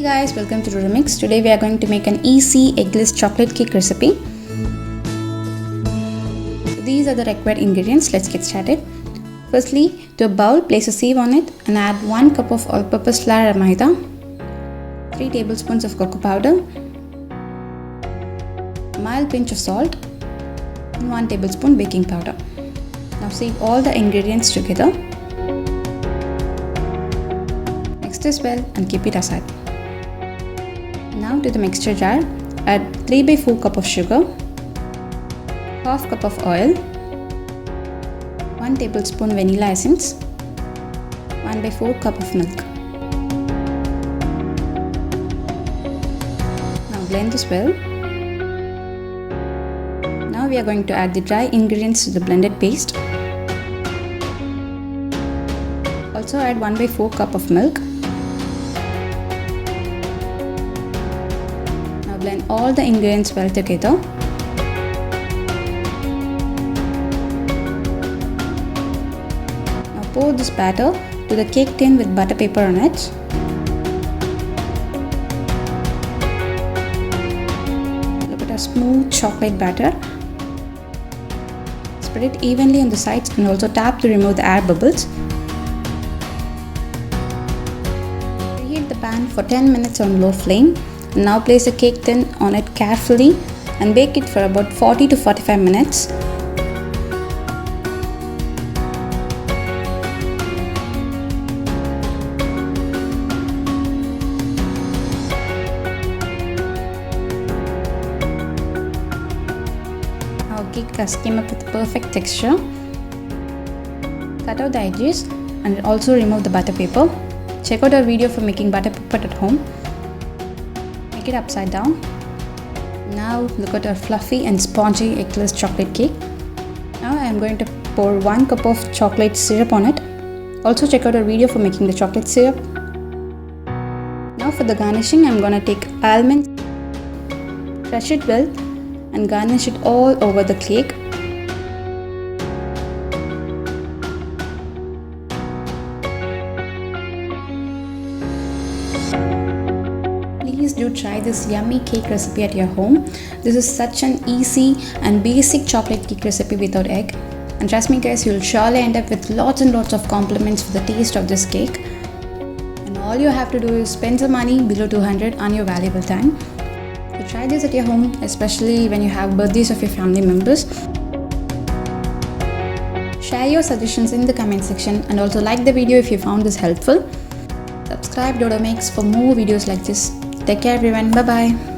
guys, welcome to Dodo Mix. Today we are going to make an easy eggless chocolate cake recipe. These are the required ingredients. Let's get started. Firstly, to a bowl, place a sieve on it and add 1 cup of all-purpose flour or maida, 3 tablespoons of cocoa powder, a mild pinch of salt, and 1 tablespoon baking powder. Now sieve all the ingredients together. Mix this well and keep it aside. Now to the mixture jar, add 3/4 cup of sugar, half cup of oil, 1 tablespoon vanilla essence, 1/4 cup of milk. Now blend this well. Now we are going to add the dry ingredients to the blended paste. Also add 1/4 cup of milk. Now blend all the ingredients well together. Now pour this batter to the cake tin with butter paper on it. Look at a smooth chocolate batter. Spread it evenly on the sides and also tap to remove the air bubbles. Preheat the pan for 10 minutes on low flame. Now place the cake tin on it carefully and bake it for about 40 to 45 minutes. Our cake has came up with perfect texture. Cut out the edges and also remove the butter paper. Check out our video for making butter paper at home. Make it upside down. Now look at our fluffy and spongy eggless chocolate cake. Now I am going to pour 1 cup of chocolate syrup on it. Also check out our video for making the chocolate syrup. Now for the garnishing, I am going to take almonds, crush it well and garnish it all over the cake. Please do try this yummy cake recipe at your home. This is such an easy and basic chocolate cake recipe without egg. And trust me guys, you'll surely end up with lots and lots of compliments for the taste of this cake. And all you have to do is spend some money below 200 on your valuable time. So try this at your home, especially when you have birthdays of your family members. Share your suggestions in the comment section and also like the video if you found this helpful. Subscribe Dodo Mix for more videos like this. Take care everyone. Bye bye.